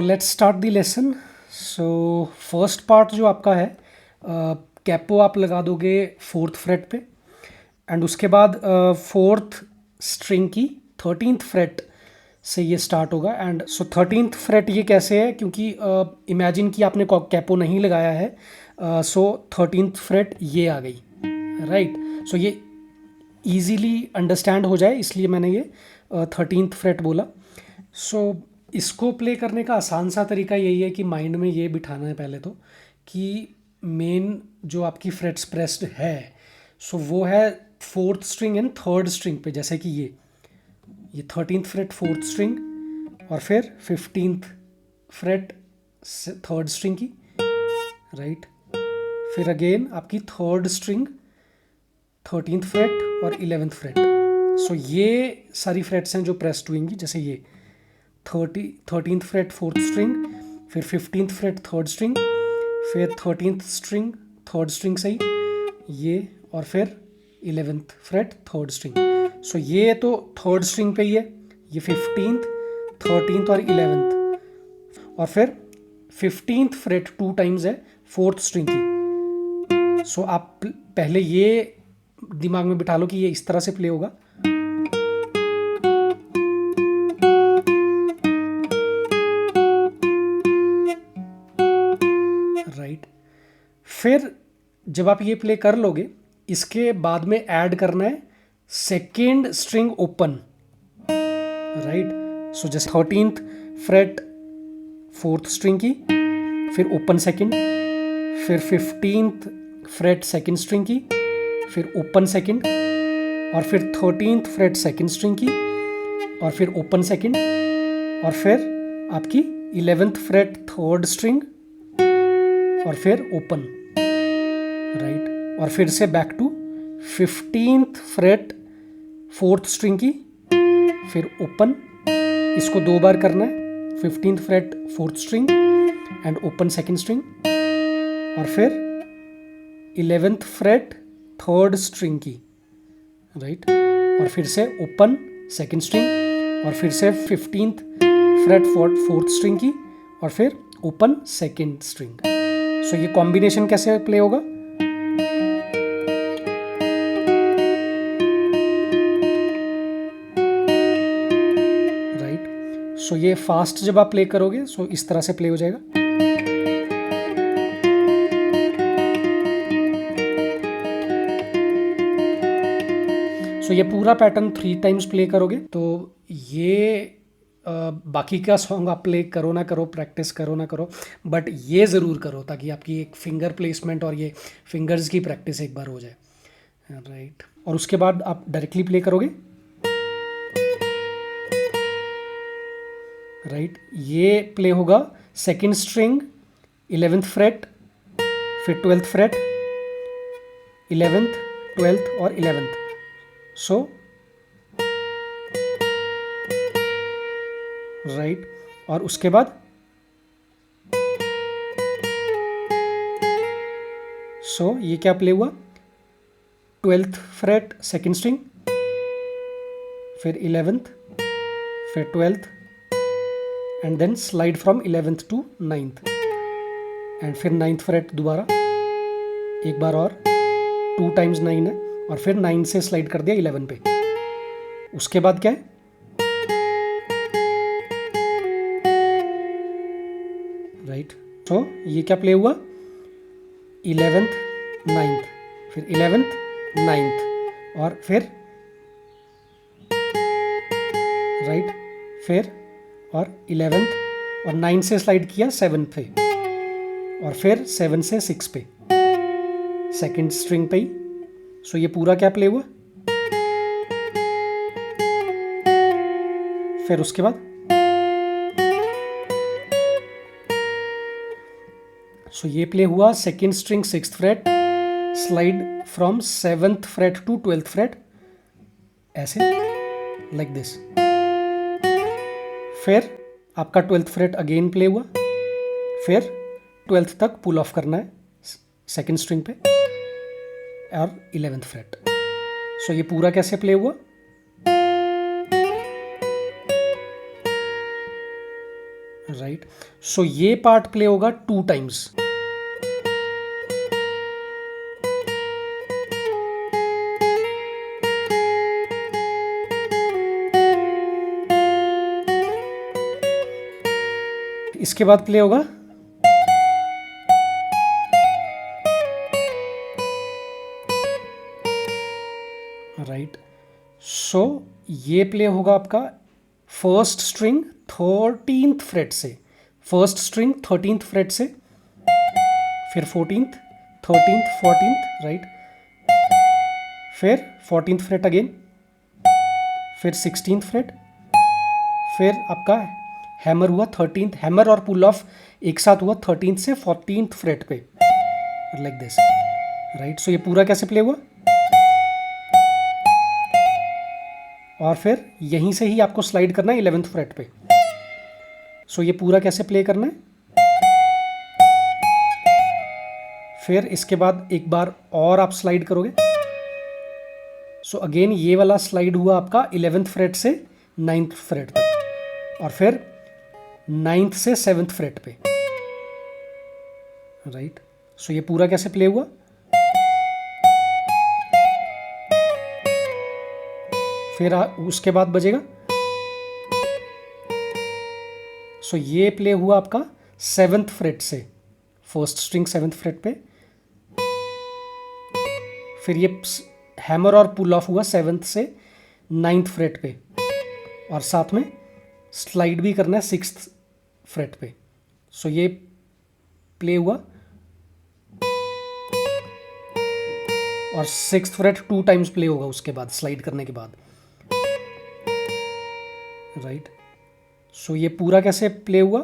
Let's start the lesson. So first part जो आपका है, कैपो आप लगा दोगे फोर्थ फ्रेट पे, एंड उसके बाद फोर्थ स्ट्रिंग की 13th फ्रेट से ये स्टार्ट होगा। एंड सो 13th फ्रेट ये कैसे है, क्योंकि इमेजिन कि आपने कैपो नहीं लगाया है, सो 13th फ्रेट ये आ गई, राइट। सो ये इजीली अंडरस्टैंड हो जाए इसलिए मैंने ये 13th फ्रेट बोला। सो इसको प्ले करने का आसान सा तरीका यही है कि माइंड में ये बिठाना है पहले तो, कि मेन जो आपकी फ्रेट्स प्रेस्ड है, सो वो है fourth string and third string पे। जैसे कि ये 13th फ्रेट फोर्थ स्ट्रिंग, और फिर 15th फ्रेट थर्ड स्ट्रिंग की, राइट। फिर अगेन आपकी थर्ड स्ट्रिंग 13th फ्रेट और 11th फ्रेट। सो ये सारी फ्रेट्स हैं जो प्रेस्ड हुएंगी। जैसे ये 13th फ्रेट फोर्थ स्ट्रिंग, फिर 15th फ्रेट थर्ड स्ट्रिंग, फिर 13th स्ट्रिंग थर्ड स्ट्रिंग सही ये, और फिर 11th फ्रेट थर्ड स्ट्रिंग। सो ये तो थर्ड स्ट्रिंग पे ही है, ये 15th 13th और 11th, और फिर 15th फ्रेट 2 टाइम्स है फोर्थ स्ट्रिंग की। सो आप पहले ये दिमाग में बिठा लो कि ये इस तरह से प्ले होगा। राइट। फिर जब आप ये प्ले कर लोगे, इसके बाद में ऐड करना है second string open, right. So just 13th freight fourth string की, फिर ओपन सेकेंड, फिर 15th फ्रेट सेकेंड स्ट्रिंग की, फिर ओपन सेकेंड, और फिर 13th फ्रेट सेकेंड स्ट्रिंग की, और फिर ओपन सेकेंड, और फिर आपकी 11th फ्रेट थर्ड स्ट्रिंग, और फिर ओपन, राइट। और फिर से back to 15th fret fourth string की, फिर ओपन। इसको 2 बार करना है, 15th fret fourth string and open second string, और फिर 11th फ्रेट थर्ड स्ट्रिंग की, राइट। और फिर से ओपन सेकेंड स्ट्रिंग, और फिर से 15th फ्रेट फोर्थ स्ट्रिंग की, और फिर ओपन सेकेंड स्ट्रिंग। सो ये कॉम्बिनेशन कैसे प्ले होगा? राइट। सो ये फास्ट जब आप प्ले करोगे, सो इस तरह से प्ले हो जाएगा। सो ये पूरा पैटर्न 3 टाइम्स प्ले करोगे तो ये बाकी का सॉन्ग आप प्ले करो ना करो, प्रैक्टिस करो ना करो, बट ये ज़रूर करो ताकि आपकी एक फिंगर प्लेसमेंट और ये फिंगर्स की प्रैक्टिस एक बार हो जाए, राइट। और उसके बाद आप डायरेक्टली प्ले करोगे, राइट। ये प्ले होगा सेकेंड स्ट्रिंग 11th फ्रेट, फिर 12th फ्रेट, 11th 12th और 11th। सो राइट। और उसके बाद ये क्या प्ले हुआ? 12th फ्रेट सेकेंड स्ट्रिंग, फिर 11th, फिर 12th, and then slide from 11th to 9th, and फिर 9th फ्रेट दोबारा एक बार और, 2 टाइम्स 9 है, और फिर 9 से स्लाइड कर दिया 11 पे। उसके बाद क्या है? राइट। सो ये क्या प्ले हुआ? 11th 9th, फिर 11th 9th, और फिर राइट, फिर और 11th और 9 से स्लाइड किया 7 पे, और फिर 7 से 6 पे सेकेंड स्ट्रिंग पे ही। सो ये पूरा क्या प्ले हुआ? फिर उसके बाद ये प्ले हुआ second string 6th fret, slide from 7th fret to 12th fret, ऐसे लाइक दिस। फिर आपका 12th फ्रेट अगेन प्ले हुआ, फिर 12th तक पुल ऑफ करना है सेकेंड स्ट्रिंग पे, और 11th फ्रेट। सो ये पूरा कैसे प्ले हुआ? राइट। सो ये पार्ट प्ले होगा 2 टाइम्स। इसके बाद प्ले होगा राइट। सो ये प्ले होगा आपका फर्स्ट स्ट्रिंग 13th फ्रेट से, फर्स्ट स्ट्रिंग 13th फ्रेट से, फिर 14th, 13th, 14th, राइट, फिर 14th फ्रेट अगेन, फिर 16th फ्रेट, फिर आपका हैमर हुआ 13th, हैमर और पुल ऑफ एक साथ हुआ 13th से 14th फ्रेट पे, लाइक दिस, राइट। सो ये पूरा कैसे प्ले हुआ, और फिर यहीं से ही आपको स्लाइड करना है 11th फ्रेट पे। सो ये पूरा कैसे प्ले करना है, फिर इसके बाद एक बार और आप स्लाइड करोगे। सो अगेन ये वाला स्लाइड हुआ आपका 11th फ्रेट से 9th फ्रेट तक, और फिर 9th से 7th फ्रेट पे, राइट। सो ये पूरा कैसे प्ले हुआ, फिर उसके बाद बजेगा। सो ये प्ले हुआ आपका 7th फ्रेट से, फर्स्ट स्ट्रिंग 7th फ्रेट पे, फिर ये हैमर और पुल ऑफ हुआ 7th से 9th फ्रेट पे, और साथ में स्लाइड भी करना है 6th फ्रेट पे। सो ये प्ले हुआ, और 6th फ्रेट 2 टाइम्स प्ले होगा उसके बाद स्लाइड करने के बाद, राइट। सो ये पूरा कैसे प्ले हुआ,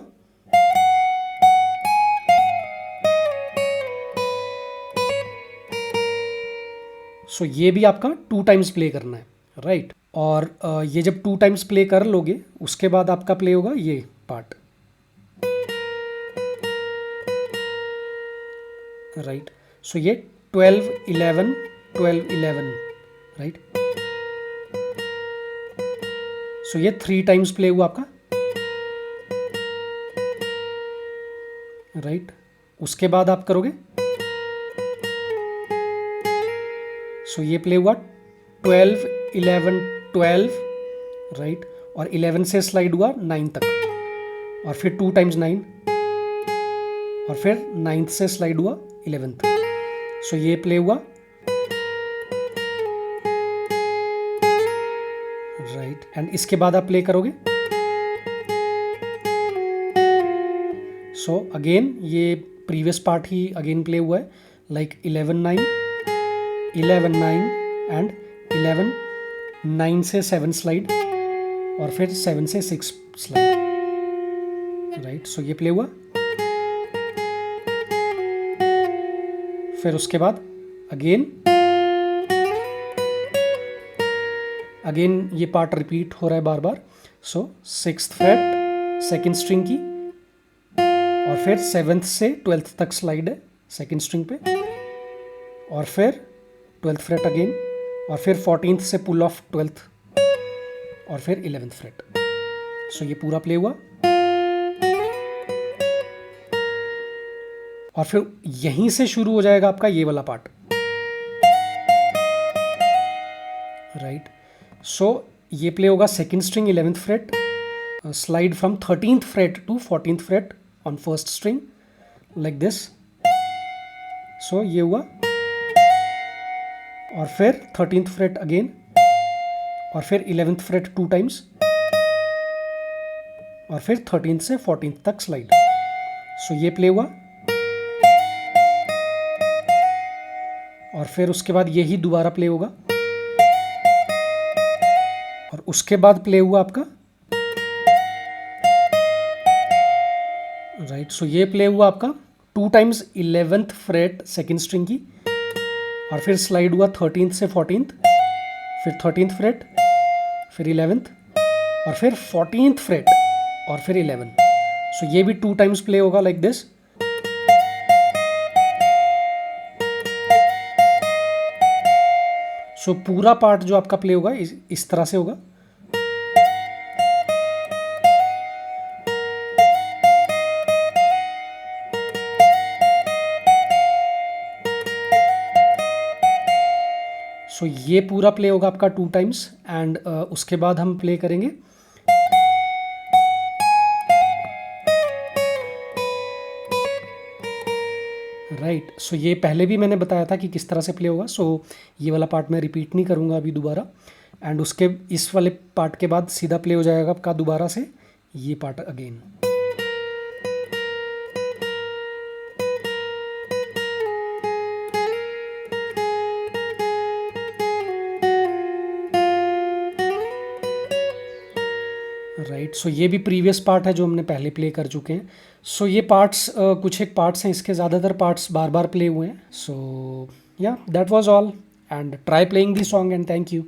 सो ये भी आपका 2 टाइम्स प्ले करना है, राइट। और ये जब 2 टाइम्स प्ले कर लोगे उसके बाद आपका प्ले होगा ये पार्ट, राइट। सो ये 12 11 12 11, राइट। सो ये 3 टाइम्स प्ले हुआ आपका, राइट। उसके बाद आप करोगे, सो ये प्ले हुआ 12 11 12, राइट, और 11 से स्लाइड हुआ 9 तक, और फिर 2 टाइम्स 9, और फिर 9th से स्लाइड हुआ 11th। सो ये प्ले हुआ, राइट, एंड इसके बाद आप प्ले करोगे। सो अगेन ये प्रीवियस पार्ट ही अगेन प्ले हुआ है, लाइक 11 9 11 9 एंड 11 9 से 7 स्लाइड, और फिर 7 से 6 स्लाइड, राइट। सो ये प्ले हुआ, फिर उसके बाद अगेन ये पार्ट रिपीट हो रहा है बार बार। सो 6th फ्रेट सेकेंड स्ट्रिंग की, और फिर 7th से 12th तक स्लाइड है सेकेंड स्ट्रिंग पे, और फिर 12th फ्रेट अगेन, और फिर 14th से पुल ऑफ 12th, और फिर 11th फ्रेट। सो ये पूरा प्ले हुआ, और फिर यहीं से शुरू हो जाएगा आपका ये वाला पार्ट, राइट। सो ये प्ले होगा second string 11th fret, slide from 13th fret to 14th fret on first string, like this. So ये हुआ, और फिर 13th फ्रेट अगेन, और फिर 11th फ्रेट 2 टाइम्स, और फिर 13th से 14th तक स्लाइड। सो ये प्ले हुआ, और फिर उसके बाद यही दोबारा प्ले होगा, और उसके बाद प्ले हुआ आपका, राइट। सो ये प्ले हुआ आपका 2 times 11th freight second string की, और फिर स्लाइड हुआ 13th से 14th, फिर 13th फ्रेट, फिर 11th, और फिर 14th फ्रेट, और फिर 11। सो ये भी 2 टाइम्स प्ले होगा लाइक दिस। सो पूरा पार्ट जो आपका प्ले होगा इस तरह से होगा। सो ये पूरा प्ले होगा आपका 2 टाइम्स एंड उसके बाद हम प्ले करेंगे राइट। सो ये पहले भी मैंने बताया था कि किस तरह से प्ले होगा, सो ये वाला पार्ट मैं रिपीट नहीं करूँगा अभी दोबारा। एंड उसके इस वाले पार्ट के बाद सीधा प्ले हो जाएगा आपका दोबारा से ये पार्ट अगेन। राइट। सो ये भी प्रीवियस पार्ट है जो हमने पहले प्ले कर चुके हैं। सो ये पार्ट्स कुछ एक पार्ट्स हैं, इसके ज़्यादातर पार्ट्स बार बार प्ले हुए हैं। सो या that was all and try playing this song and thank you.